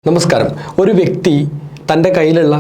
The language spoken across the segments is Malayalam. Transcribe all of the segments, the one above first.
നമസ്കാരം. ഒരു വ്യക്തി തൻ്റെ കയ്യിലുള്ള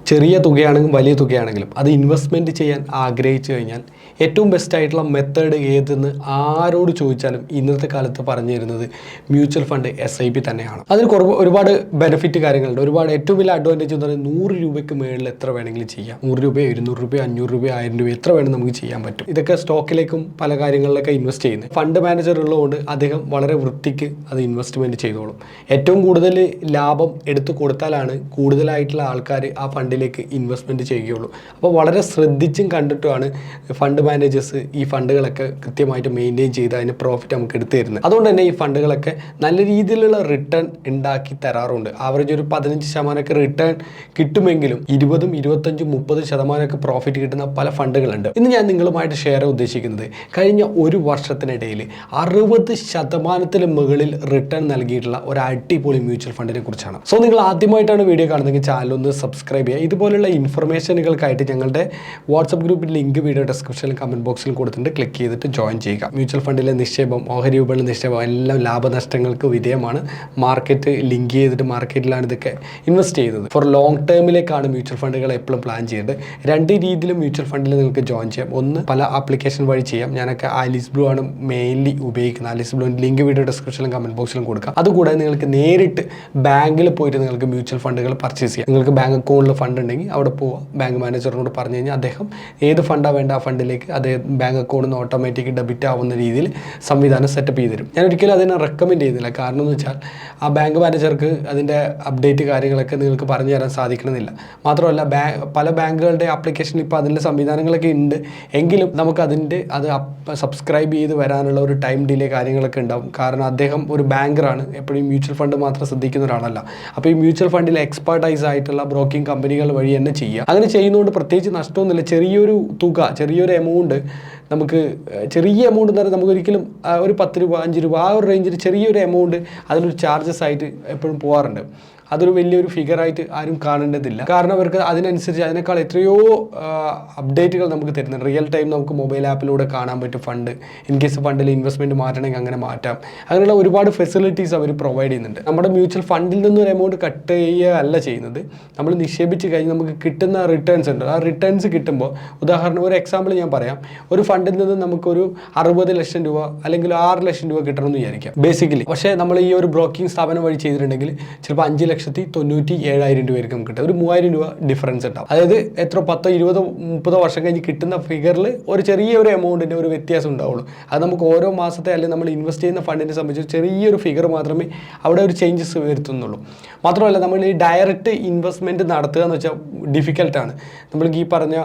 ചെറിയ തുകയാണെങ്കിലും വലിയ തുകയാണെങ്കിലും അത് ഇൻവെസ്റ്റ്മെൻറ്റ് ചെയ്യാൻ ആഗ്രഹിച്ചു കഴിഞ്ഞാൽ ഏറ്റവും ബെസ്റ്റായിട്ടുള്ള മെത്തേഡ് ഏതെന്ന് ആരോട് ചോദിച്ചാലും ഇന്നത്തെ കാലത്ത് പറഞ്ഞു തരുന്നത് മ്യൂച്വൽ ഫണ്ട് SIP തന്നെയാണ്. അതിന് ഒരുപാട് ബെനിഫിറ്റ് കാര്യങ്ങളുണ്ട്. ഒരുപാട് ഏറ്റവും വലിയ അഡ്വാൻറ്റേജ് എന്ന് പറയുന്നത് 100 രൂപയ്ക്ക് മേളിൽ എത്ര വേണമെങ്കിലും ചെയ്യാം. 100 രൂപ 200 രൂപ 500 രൂപ 1000 രൂപ എത്ര വേണം നമുക്ക് ചെയ്യാൻ പറ്റും. ഇതൊക്കെ സ്റ്റോക്കിലേക്കും പല കാര്യങ്ങളിലൊക്കെ ഇൻവെസ്റ്റ് ചെയ്യുന്നത്. ഫണ്ട് മാനേജർ ഉള്ളതുകൊണ്ട് അദ്ദേഹം വളരെ വൃത്തിക്ക് അത് ഇൻവെസ്റ്റ്മെൻറ്റ് ചെയ്തോളും. ഏറ്റവും കൂടുതൽ ലാഭം എടുത്തു കൊടുത്താലാണ് കൂടുതലായിട്ടുള്ള ആൾക്കാർ ആ ഫണ്ടിലേക്ക് ഇൻവെസ്റ്റ്മെൻറ്റ് ചെയ്യുകയുള്ളൂ. അപ്പോൾ വളരെ ശ്രദ്ധിച്ചും കണ്ടിട്ടുമാണ് ഫണ്ട് മാനേജേഴ്സ് ഈ ഫണ്ടുകളൊക്കെ കൃത്യമായിട്ട് മെയിൻറ്റെയിൻ ചെയ്ത് അതിന് പ്രോഫിറ്റ് നമുക്ക് എടുത്തു തരുന്നത്. അതുകൊണ്ട് തന്നെ ഈ ഫണ്ടുകളൊക്കെ നല്ല രീതിയിലുള്ള റിട്ടേൺ ഉണ്ടാക്കി തരാറുണ്ട്. ആവറേജ് ഒരു 15% റിട്ടേൺ കിട്ടുമെങ്കിലും 20, 25, 30% പ്രോഫിറ്റ് കിട്ടുന്ന പല ഫണ്ടുകളുണ്ട്. ഇന്ന് ഞാൻ നിങ്ങളുമായിട്ട് ഷെയർ ചെയ്യാൻ ഉദ്ദേശിക്കുന്നത് കഴിഞ്ഞ ഒരു വർഷത്തിനിടയിൽ 60% മുകളിൽ റിട്ടേൺ നൽകിയിട്ടുള്ള ഒരു അടിപൊളി മ്യൂച്വൽ ഫണ്ടിനെ കുറിച്ചാണ്. സോ നിങ്ങൾ ആദ്യമായിട്ടാണ് വീഡിയോ കാണുന്നതെങ്കിൽ ചാനൽ ഒന്ന് സബ്സ്ക്രൈബ് ചെയ്യുക. ഇതുപോലുള്ള ഇൻഫർമേഷനുകൾക്കായിട്ട് ഞങ്ങളുടെ വാട്സപ്പ് ഗ്രൂപ്പിൽ ലിങ്ക് വീഡിയോ ഡിസ്ക്രിപ്ഷനിൽ കമൻറ്റ് ബോക്സിൽ കൊടുത്തിട്ടുണ്ട്. ക്ലിക്ക് ചെയ്തിട്ട് ജോയിൻ ചെയ്യുക. മ്യൂച്വൽ ഫണ്ടിലെ നിക്ഷേപം, ഓഹരി വിപണി നിക്ഷേപം എല്ലാം ലാഭനഷ്ടങ്ങൾക്ക് വിധേയമാണ്. മാർക്കറ്റ് ലിങ്ക് ചെയ്തിട്ട് മാർക്കറ്റിലാണ് ഇതൊക്കെ ഇൻവെസ്റ്റ് ചെയ്യുന്നത്. ഫോർ ലോങ് ടേമിലേക്കാണ് മ്യൂച്വൽ ഫണ്ടുകൾ എപ്പോഴും പ്ലാൻ ചെയ്യേണ്ടത്. രണ്ട് രീതിയിലും മ്യൂച്വൽ ഫണ്ടിൽ നിങ്ങൾക്ക് ജോയിൻ ചെയ്യാം. ഒന്ന് പല ആപ്ലിക്കേഷൻ വഴി ചെയ്യാം. ഞാനൊക്കെ ആലിസ് ബ്ലൂ ആണ് മെയിൻലി ഉപയോഗിക്കുന്നത്. ആലിസ് ബ്ലൂവിൻ്റെ ലിങ്ക് വീഡിയോ ഡിസ്ക്രിപ്ഷനിലും കമൻറ്റ് ബോക്സിലും കൊടുക്കാം. അതുകൂടാതെ നിങ്ങൾക്ക് നേരിട്ട് ബാങ്കിൽ പോയിട്ട് നിങ്ങൾക്ക് മ്യൂച്വൽ ഫണ്ടുകൾ പർച്ചേസ് ചെയ്യാം. നിങ്ങൾക്ക് ബാങ്ക് അക്കൗണ്ടിൽ ഫണ്ട് ഉണ്ടെങ്കിൽ അവിടെ പോവുക. ബാങ്ക് മാനേജറിനോട് പറഞ്ഞു കഴിഞ്ഞാൽ അദ്ദേഹം ഏത് ഫണ്ടാണ് വേണ്ട ആ ഫണ്ടിലേക്ക് അത് ബാങ്ക് അക്കൗണ്ടിൽ നിന്ന് ഓട്ടോമാറ്റിക് ഡെബിറ്റ് ആവുന്ന രീതിയിൽ സംവിധാനം സെറ്റപ്പ് ചെയ്ത് തരും. ഞാൻ ഒരിക്കലും അതിനെ റെക്കമെൻഡ് ചെയ്യുന്നില്ല. കാരണം എന്ന് വെച്ചാൽ ആ ബാങ്ക് മാനേജർക്ക് അതിൻ്റെ അപ്ഡേറ്റ് കാര്യങ്ങളൊക്കെ നിങ്ങൾക്ക് പറഞ്ഞു തരാൻ സാധിക്കണമെന്നില്ല. മാത്രമല്ല പല ബാങ്കുകളുടെ ആപ്ലിക്കേഷൻ ഇപ്പോൾ അതിൻ്റെ സംവിധാനങ്ങളൊക്കെ ഉണ്ട്. എങ്കിലും നമുക്ക് അത് സബ്സ്ക്രൈബ് ചെയ്ത് വരാനുള്ള ഒരു ടൈം ഡിലേ കാര്യങ്ങളൊക്കെ ഉണ്ടാവും. കാരണം അദ്ദേഹം ഒരു ബാങ്കറാണ്, എപ്പോഴും മ്യൂച്വൽ ഫണ്ട് മാത്രം ശ്രദ്ധിക്കുന്ന ഒരാളല്ല. അപ്പോൾ ഈ മ്യൂച്വൽ ഫണ്ടിൽ എക്സ്പേർട്ടൈസ് ആയിട്ടുള്ള ബ്രോക്കിംഗ് കമ്പനികൾ വഴി തന്നെ ചെയ്യുക. അങ്ങനെ ചെയ്യുന്നതുകൊണ്ട് പ്രത്യേകിച്ച് നഷ്ടമൊന്നുമില്ല. ചെറിയൊരു തുക, ചെറിയൊരു എമൗണ്ട്, നമുക്ക് ചെറിയ എമൗണ്ട് എന്ന് പറഞ്ഞാൽ നമുക്ക് ഒരിക്കലും ഒരു 10 രൂപ 5 രൂപ ആ ഒരു റേഞ്ചിൽ ചെറിയൊരു എമൗണ്ട് അതിലൊരു ചാർജസ് ആയിട്ട് എപ്പോഴും പോകാറുണ്ട്. അതൊരു വലിയൊരു ഫിഗറായിട്ട് ആരും കാണേണ്ടതില്ല. കാരണം അവർക്ക് അതിനനുസരിച്ച് അതിനേക്കാൾ എത്രയോ അപ്ഡേറ്റുകൾ നമുക്ക് തരുന്നുണ്ട്. റിയൽ ടൈം നമുക്ക് മൊബൈൽ ആപ്പിലൂടെ കാണാൻ പറ്റും. ഫണ്ട് ഇൻ കേസ് ഫണ്ടിൽ ഇൻവെസ്റ്റ്മെൻറ്റ് മാറ്റണമെങ്കിൽ അങ്ങനെ മാറ്റാം. അങ്ങനെയുള്ള ഒരുപാട് ഫെസിലിറ്റീസ് അവർ പ്രൊവൈഡ് ചെയ്യുന്നുണ്ട്. നമ്മുടെ മ്യൂച്വൽ ഫണ്ടിൽ നിന്നൊരു എമൗണ്ട് കട്ട് ചെയ്യുകയല്ല ചെയ്യുന്നത്. നമ്മൾ നിക്ഷേപിച്ച് കഴിഞ്ഞ് നമുക്ക് കിട്ടുന്ന റിട്ടേൺസ് ഉണ്ട്. ആ റിട്ടേൺസ് കിട്ടുമ്പോൾ, ഉദാഹരണം ഒരു എക്സാമ്പിൾ ഞാൻ പറയാം. ഒരു ഫണ്ടിൽ നിന്ന് നമുക്കൊരു 60 ലക്ഷം രൂപ അല്ലെങ്കിൽ 6 ലക്ഷം രൂപ കിട്ടണമെന്ന് വിചാരിക്കാം ബേസിക്കലി. പക്ഷേ നമ്മൾ ഈ ഒരു ബ്രോക്കിംഗ് സ്ഥാപനം വഴി ചെയ്തിട്ടുണ്ടെങ്കിൽ ചിലപ്പോൾ 5,97,000 രൂപയായിരിക്കും കിട്ടുക. ഒരു 3,000 രൂപ ഡിഫറൻസ് ഉണ്ടാവും. അതായത് എത്ര 10, 20, 30 വർഷം കഴിഞ്ഞ് കിട്ടുന്ന ഫിഗറിൽ ഒരു ചെറിയൊരു എമൗണ്ടിൻ്റെ ഒരു വ്യത്യാസം ഉണ്ടാവുള്ളൂ. അത് നമുക്ക് ഓരോ മാസത്തെ അല്ലെങ്കിൽ നമ്മൾ ഇൻവെസ്റ്റ് ചെയ്യുന്ന ഫണ്ടിനെ സംബന്ധിച്ച് ചെറിയൊരു ഫിഗർ മാത്രമേ അവിടെ ഒരു ചേഞ്ചസ് വരുത്തുന്നുള്ളൂ. മാത്രമല്ല നമ്മൾ ഈ ഡയറക്റ്റ് ഇൻവെസ്റ്റ്മെൻറ്റ് നടത്തുക എന്ന് വെച്ചാൽ ഡിഫിക്കൽട്ടാണ്. നമ്മൾക്ക് ഈ പറഞ്ഞ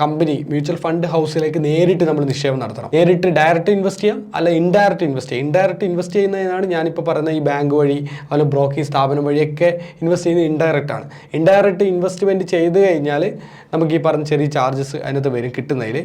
കമ്പനി മ്യൂച്വൽ ഫണ്ട് ഹൗസിലേക്ക് നേരിട്ട് നമ്മൾ നിക്ഷേപം നടത്തണം. നേരിട്ട് ഡയറക്റ്റ് ഇൻവെസ്റ്റ് ചെയ്യാം, അല്ല ഇൻഡയറക്റ്റ് ഇൻവെസ്റ്റ് ചെയ്യാം. ഇൻഡയറക്റ്റ് ഇൻവെസ്റ്റ് ചെയ്യുന്നതിനാണ് ഞാനിപ്പോൾ പറയുന്ന ഈ ബാങ്ക് വഴി അതുപോലെ ബ്രോക്കിംഗ് സ്ഥാപനം വഴിയൊക്കെ ഇൻവെസ്റ്റ് ചെയ്യുന്നത് ഇൻഡയറക്റ്റ് ആണ്. ഇൻഡയറക്റ്റ് ഇൻവെസ്റ്റ്മെൻറ്റ് ചെയ്ത് കഴിഞ്ഞാൽ നമുക്ക് ഈ പറഞ്ഞ ചെറിയ ചാർജസ് അതിനകത്ത് വരും കിട്ടുന്നതിൽ.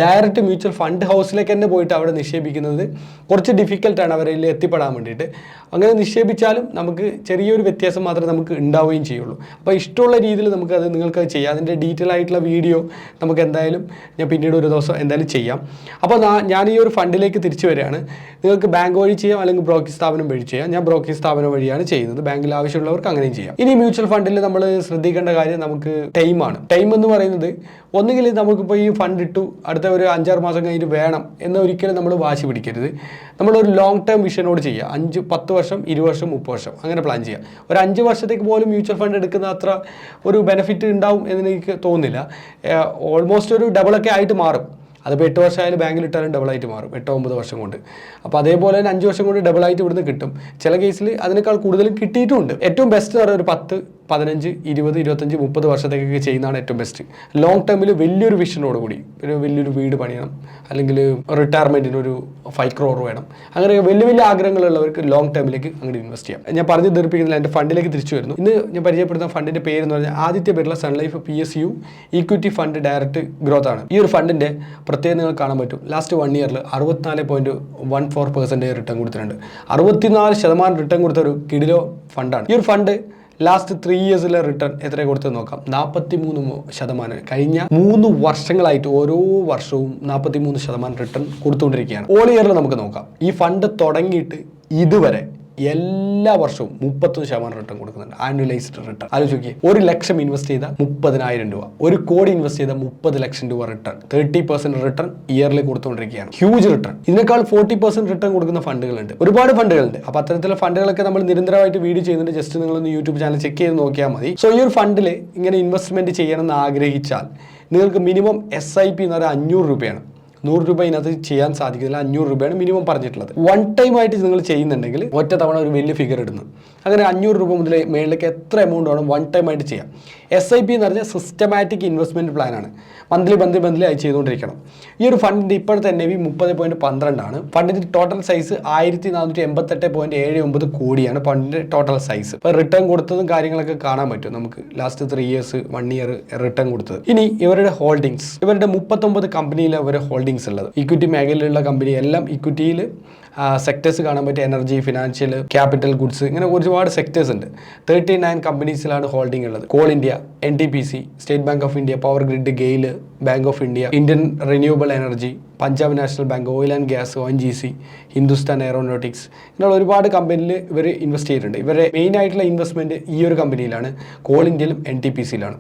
ഡയറക്റ്റ് മ്യൂച്വൽ ഫണ്ട് ഹൗസിലേക്ക് തന്നെ പോയിട്ട് അവിടെ നിക്ഷേപിക്കുന്നത് കുറച്ച് ഡിഫിക്കൽട്ടാണ് അവരിൽ എത്തിപ്പെടാൻ വേണ്ടിയിട്ട്. അങ്ങനെ നിക്ഷേപിച്ചാലും നമുക്ക് ചെറിയൊരു വ്യത്യാസം മാത്രമേ നമുക്ക് ഉണ്ടാവുകയും ചെയ്യുള്ളൂ. അപ്പോൾ ഇഷ്ടമുള്ള രീതിയിൽ നിങ്ങൾക്ക് അത് ചെയ്യാം. അതിൻ്റെ ഡീറ്റെയിൽ ആയിട്ടുള്ള വീഡിയോ നമുക്ക് എന്തായാലും ഞാൻ പിന്നീട് ഒരു ദിവസം എന്തായാലും ചെയ്യാം. അപ്പോൾ ഞാൻ ഈ ഒരു ഫണ്ടിലേക്ക് തിരിച്ചു വരികയാണ്. നിങ്ങൾക്ക് ബാങ്ക് വഴി ചെയ്യാം, അല്ലെങ്കിൽ ബ്രോക്കിംഗ് സ്ഥാപനം വഴി ചെയ്യാം. ഞാൻ ബ്രോക്കിംഗ് സ്ഥാപനം വഴിയാണ് ചെയ്യുന്നത്. ബാങ്കിൽ ആവശ്യമുള്ളവർക്ക് അങ്ങനെയും ചെയ്യാം. ഇനി മ്യൂച്വൽ ഫണ്ടിൽ നമ്മൾ ശ്രദ്ധിക്കേണ്ട കാര്യം നമുക്ക് ടൈമാണ്. ടൈം എന്ന് പറയുന്നത് ഒന്നുകിൽ നമുക്കിപ്പോൾ ഈ ഫണ്ട് ഇട്ടു അടുത്ത ഒരു 5-6 മാസം കഴിഞ്ഞിട്ട് വേണം എന്ന് ഒരിക്കലും നമ്മൾ വാശി പിടിക്കരുത്. നമ്മളൊരു ലോങ് ടേം വിഷനോട് ചെയ്യുക. 5, 10 വർഷം 20 വർഷം 30 വർഷം അങ്ങനെ പ്ലാൻ ചെയ്യുക. ഒരു 5 വർഷത്തേക്ക് പോലും മ്യൂച്വൽ ഫണ്ട് എടുക്കുന്ന അത്ര ഒരു ബെനിഫിറ്റ് ഉണ്ടാവും എന്ന് എനിക്ക് തോന്നുന്നില്ല. ഓൾമോസ്റ്റ് ഒരു ഡബിളൊക്കെ ആയിട്ട് മാറും. അതിപ്പോൾ 8 വർഷമായാലും ബാങ്കിൽ ഇട്ടാലും ഡബിളായിട്ട് മാറും 8-9 വർഷം കൊണ്ട്. അപ്പോൾ അതേപോലെ തന്നെ 5 വർഷം കൊണ്ട് ഡബിളായിട്ട് ഇവിടുന്ന് കിട്ടും. ചില കേസിൽ അതിനേക്കാൾ കൂടുതലും കിട്ടിയിട്ടുമുണ്ട്. ഏറ്റവും ബെസ്റ്റ് എന്ന് പറയുന്നത് ഒരു 10, 15, 20, 25, 30 വർഷത്തേക്കൊക്കെ ചെയ്യുന്നതാണ് ഏറ്റവും ബെസ്റ്റ്. ലോങ് ടേമിൽ വലിയൊരു വിഷനോട് കൂടി ഒരു വലിയൊരു വീട് പണിയണം, അല്ലെങ്കിൽ റിട്ടയർമെൻറ്റിന് ഒരു 5 crore വേണം, അങ്ങനെ വലിയ ആഗ്രഹങ്ങളുള്ളവർക്ക് ലോങ് ടേമിലേക്ക് അങ്ങനെ ഇൻവെസ്റ്റ് ചെയ്യാം. ഞാൻ പറഞ്ഞു തീർപ്പിക്കുന്നില്ല, എൻ്റെ ഫണ്ടിലേക്ക് തിരിച്ചു വരുന്നു. ഇന്ന് ഞാൻ പരിചയപ്പെടുന്ന ഫണ്ടിൻ്റെ പേര് എന്ന് പറഞ്ഞാൽ Aditya Birla Sun Life PSU equity fund direct growth ആണ്. ഈ ഒരു ഫണ്ടിൻ്റെ പ്രത്യേകം നിങ്ങൾക്ക് കാണാൻ പറ്റും. ലാസ്റ്റ് 1 ഇയറിൽ 64.14% റിട്ടേൺ കൊടുത്തിട്ടുണ്ട്. 64% റിട്ടേൺ കൊടുത്ത ഒരു കിടിലോ ഫണ്ടാണ്. ഈ ഒരു ഫണ്ട് ലാസ്റ്റ് 3 ഇയേഴ്സിലെ റിട്ടേൺ എത്ര കൊടുത്തെന്ന് നോക്കാം. 43%. കഴിഞ്ഞ 3 വർഷങ്ങളായിട്ട് ഓരോ വർഷവും 43% റിട്ടേൺ കൊടുത്തുകൊണ്ടിരിക്കുകയാണ്. ഓൾ ഇയറിൽ നമുക്ക് നോക്കാം. ഈ ഫണ്ട് തുടങ്ങിയിട്ട് ഇതുവരെ എല്ലാ വർഷവും 31% റിട്ടേൺ കൊടുക്കുന്നുണ്ട്. ആനുവലൈസ്ഡ് റിട്ടേൺ ആലോചിക്കുക. 1 ലക്ഷം ഇൻവെസ്റ്റ് ചെയ്താൽ 30,000 രൂപ, 1 കോടി ഇൻവെസ്റ്റ് ചെയ്താൽ 30 ലക്ഷം രൂപ റിട്ടേൺ, 30% റിട്ടേൺ ഇയർലി കൊടുത്തുകൊണ്ടിരിക്കുകയാണ്. Huge return. ഇതിനേക്കാൾ 40% റിട്ടേൺ കൊടുക്കുന്ന ഫണ്ടുകളുണ്ട്, ഒരുപാട് ഫണ്ടുകളുണ്ട്. അപ്പോൾ അത്തരത്തിലുള്ള ഫണ്ടുകളൊക്കെ നമ്മൾ നിരന്തരമായിട്ട് വീഡിയോ ചെയ്യുന്നുണ്ട്. ജസ്റ്റ് നിങ്ങളൊന്ന് യൂട്യൂബ് ചാനൽ ചെക്ക് ചെയ്ത് നോക്കിയാൽ മതി. സോ ഈ ഒരു ഫണ്ടിൽ ഇങ്ങനെ ഇൻവെസ്റ്റ്മെന്റ് ചെയ്യണമെന്ന് ആഗ്രഹിച്ചാൽ നിങ്ങൾക്ക് മിനിമം SIP എന്ന് പറയുന്നത് 500 രൂപയാണ്. 100 രൂപ ഇതിനകത്ത് ചെയ്യാൻ സാധിക്കില്ല. 500 രൂപയാണ് മിനിമം പറഞ്ഞിട്ടുള്ളത്. വൺ ടൈം ആയിട്ട് നിങ്ങൾ ചെയ്യുന്നുണ്ടെങ്കിൽ ഒറ്റ തവണ ഒരു വലിയ ഫിഗർ ഇടുന്നു. അങ്ങനെ 500 രൂപ മുതൽ മേളിലേക്ക് എത്ര എമൗണ്ട് വേണം വൺ ടൈം ആയിട്ട് ചെയ്യാം. SIP എന്ന് പറഞ്ഞാൽ സിസ്റ്റമാറ്റിക് ഇൻവെസ്റ്റ്മെന്റ് പ്ലാനാണ്. മന്ത്ലി ആയി ചെയ്തുകൊണ്ടിരിക്കണം. ഈ ഒരു ഫണ്ടിന്റെ ഇപ്പോഴത്തെ NAV 30.12 ആണ്. ഫണ്ടിന്റെ ടോട്ടൽ സൈസ് 1488.79 കോടിയാണ് ഫണ്ടിന്റെ ടോട്ടൽ സൈസ്. ഇപ്പോൾ റിട്ടേൺ കൊടുത്തതും കാര്യങ്ങളൊക്കെ കാണാൻ പറ്റും നമുക്ക്. ലാസ്റ്റ് 3 ഇയേഴ്സ് 1 ഇയർ റിട്ടേൺ കൊടുത്തത്. ഇനി ഇവരുടെ ഹോൾഡിങ്സ്, ഇവരുടെ 39 കമ്പനിയിലെ അവരുടെ ഹോൾഡിങ്സ് ഉള്ളത്. ഇക്വിറ്റി മേഖലയിലുള്ള കമ്പനി എല്ലാം ഇക്വിറ്റിയിൽ സെക്ടേഴ്സ് കാണാൻ പറ്റും. എനർജി, ഫിനാൻഷ്യൽ, ക്യാപിറ്റൽ ഗുഡ്സ്, ഇങ്ങനെ ഒരുപാട് സെക്ടേഴ്സ് ഉണ്ട്. 39 കമ്പനീസിലാണ് ഹോൾഡിംഗ് ഉള്ളത്. Coal India, NTPC, State Bank of India, Power Grid, GAIL, Bank of India, Indian Renewable Energy, Punjab National Bank, oil and gas, ONGC, Hindustan Aeronautics, ഇങ്ങനെയുള്ള ഒരുപാട് കമ്പനിയിൽ ഇവർ ഇൻവെസ്റ്റ് ചെയ്തിട്ടുണ്ട്. ഇവരുടെ മെയിൻ ആയിട്ടുള്ള ഇൻവെസ്റ്റ്മെൻറ്റ് ഈ ഒരു കമ്പനിയിലാണ്. കോൾ ഇന്ത്യയിലും NTPCയിലാണ്.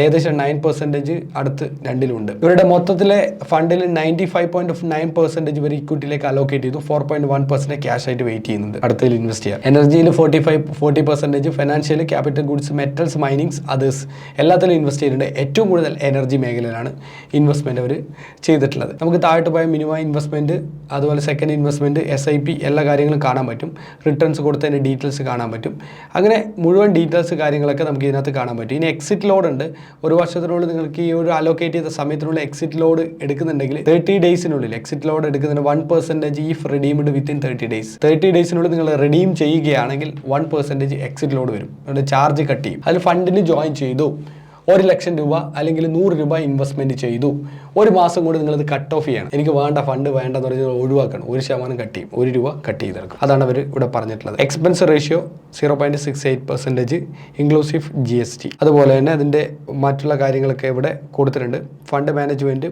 ഏകദേശം 9% അടുത്ത് രണ്ടിലുണ്ട്. ഇവരുടെ മൊത്തത്തിലെ ഫണ്ടിൽ 95.9% ഇവർ ഇക്വിറ്റിയിലേക്ക് അലോക്കേറ്റ് ചെയ്തു. 4.1% ക്യാഷ് ആയിട്ട് വെയിറ്റ് ചെയ്യുന്നുണ്ട് അടുത്തതിൽ ഇൻവെസ്റ്റ് ചെയ്യാൻ. എനർജിയിൽ 40%, financial, capital goods, metals, minings, others എല്ലാത്തിലും ഇൻവെസ്റ്റ് ചെയ്തിട്ടുണ്ട്. ഏറ്റവും കൂടുതൽ എനർജി മേഖലയിലാണ് ഇൻവെസ്റ്റ്മെൻറ്റ് അവർ ചെയ്തിട്ടുള്ളത്. നമുക്ക് താഴോട്ട് പോയ മിനിമം ഇൻവെസ്റ്റ്മെൻറ്റ്, അതുപോലെ സെക്കൻഡ് ഇൻവെസ്റ്റ്മെൻറ്റ്, SIP എല്ലാ കാര്യങ്ങളും കാണാൻ പറ്റും. റിട്ടേൺസ് കൊടുത്തതിൻ്റെ ഡീറ്റെയിൽസ് കാണാൻ പറ്റും. അങ്ങനെ മുഴുവൻ ഡീറ്റെയിൽസ് കാര്യങ്ങളൊക്കെ നമുക്ക് ഇതിനകത്ത് കാണാൻ പറ്റും. ഇനി എക്സിറ്റ് ലോഡ് ഉണ്ട്. ഒരു വർഷത്തിനുള്ളിൽ നിങ്ങൾക്ക് ഈ ഒരു അലോക്കേറ്റ് ചെയ്ത സമയത്തിനുള്ളിൽ എക്സിറ്റ് ലോഡ് എടുക്കുന്നുണ്ടെങ്കിൽ 30 ഡേയ്സിനുള്ളിൽ എക്സിറ്റ് ലോഡ് എടുക്കുന്നതിന് 1% ഈഫ് റിഡീംഡ് വിത്തിൻ 30 ഡേയ്സ്. 30 ഡേയ്സിനുള്ളിൽ നിങ്ങൾ റിഡീം ചെയ്യുകയാണെങ്കിൽ 1% എക്സിറ്റ് ലോഡ് വരും. അതുകൊണ്ട് ചാർജ് കട്ട് ചെയ്യും. അതിൽ ഫണ്ടിന് ജോയിൻ ചെയ്തു 1 ലക്ഷം രൂപ അല്ലെങ്കിൽ 100 രൂപ ഇൻവെസ്റ്റ്മെൻറ്റ് ചെയ്തു, ഒരു മാസം കൊണ്ട് നിങ്ങളത് കട്ട് ഓഫ് ചെയ്യണം. എനിക്ക് വേണ്ട ഫണ്ട് വേണ്ടെന്ന് പറഞ്ഞാൽ ഒഴിവാക്കണം. 1% കട്ട് ചെയ്യും, 1 രൂപ കട്ട് ചെയ്തെടുക്കും. അതാണ് അവർ ഇവിടെ പറഞ്ഞിട്ടുള്ളത്. Expense ratio 0.68%, inclusive GST. അതുപോലെ തന്നെ അതിൻ്റെ മറ്റുള്ള കാര്യങ്ങളൊക്കെ ഇവിടെ കൊടുത്തിട്ടുണ്ട്. ഫണ്ട് മാനേജ്മെന്റ്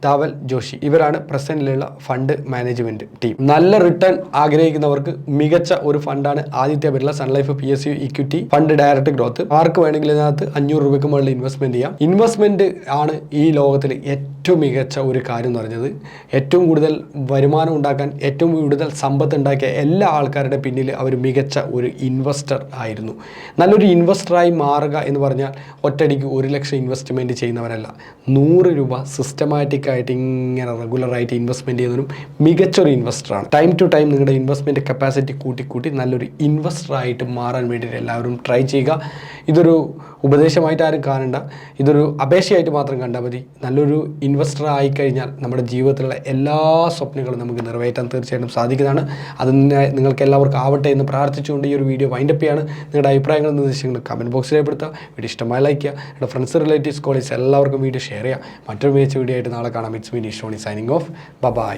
ധാവൽ ജോഷി, ഇവരാണ് പ്രസന്റിലുള്ള ഫണ്ട് മാനേജ്മെന്റ് ടീം. നല്ല റിട്ടേൺ ആഗ്രഹിക്കുന്നവർക്ക് മികച്ച ഒരു ഫണ്ടാണ് Aditya Birla Sun Life PSU equity fund direct growth. ആർക്ക് വേണമെങ്കിൽ ഇതിനകത്ത് 500 രൂപയ്ക്ക് മുകളിൽ ഇൻവെസ്റ്റ്മെന്റ് ചെയ്യാം. ഇൻവെസ്റ്റ്മെന്റ് ആണ് ഈ ലോകത്തിൽ ഏറ്റവും മികച്ച ഒരു കാര്യം എന്ന് പറഞ്ഞത്. ഏറ്റവും കൂടുതൽ വരുമാനം ഉണ്ടാക്കാൻ, ഏറ്റവും കൂടുതൽ സമ്പത്ത് ഉണ്ടാക്കിയ എല്ലാ ആൾക്കാരുടെ പിന്നിൽ അവർ മികച്ച ഒരു ഇൻവെസ്റ്റർ ആയിരുന്നു. നല്ലൊരു ഇൻവെസ്റ്ററായി മാറുക എന്ന് പറഞ്ഞാൽ ഒറ്റയടിക്ക് 1 ലക്ഷം ഇൻവെസ്റ്റ്മെൻറ്റ് ചെയ്യുന്നവരല്ല. 100 രൂപ സിസ്റ്റമാറ്റിക് ആയിട്ട് ഇങ്ങനെ റെഗുലറായിട്ട് ഇൻവെസ്റ്റ്മെൻറ്റ് ചെയ്യുന്നതിനും മികച്ചൊരു ഇൻവെസ്റ്ററാണ്. ടൈം ടു ടൈം നിങ്ങളുടെ ഇൻവെസ്റ്റ്മെൻറ്റ് കപ്പാസിറ്റി കൂട്ടി നല്ലൊരു ഇൻവെസ്റ്ററായിട്ട് മാറാൻ വേണ്ടിയിട്ട് എല്ലാവരും ട്രൈ ചെയ്യുക. ഇതൊരു ഉപദേശമായിട്ട് ആരും കാണണ്ട, ഇതൊരു അപേക്ഷയായിട്ട് മാത്രം കണ്ടാൽ മതി. നല്ലൊരു ഇൻവെസ്റ്റർ ആയിക്കഴിഞ്ഞാൽ നമ്മുടെ ജീവിതത്തിലുള്ള എല്ലാ സ്വപ്നങ്ങളും നമുക്ക് നിറവേറ്റാൻ തീർച്ചയായിട്ടും സാധിക്കുന്നതാണ്. അതിന് നിങ്ങൾക്ക് എല്ലാവർക്കും ആവട്ടെ എന്ന് പ്രാർത്ഥിച്ചുകൊണ്ട് ഈ ഒരു വീഡിയോ വൈൻഡപ്പ് ചെയ്യാണ്. നിങ്ങളുടെ അഭിപ്രായങ്ങളും നിർദ്ദേശങ്ങളും കമൻറ്റ് ബോക്സിൽ രേഖപ്പെടുത്തുക. വീഡിയോ ഇഷ്ടമായി ലൈക്ക് ചെയ്യുക. നിങ്ങളുടെ ഫ്രണ്ട്സ്, റിലേറ്റീവ്സ്, കോളേജ് എല്ലാവർക്കും വീഡിയോ ഷെയർ ചെയ്യുക. മറ്റൊരു മികച്ച വീഡിയോ ആയിട്ട് നാളെ കാണാം. It's me Shoni signing off. By.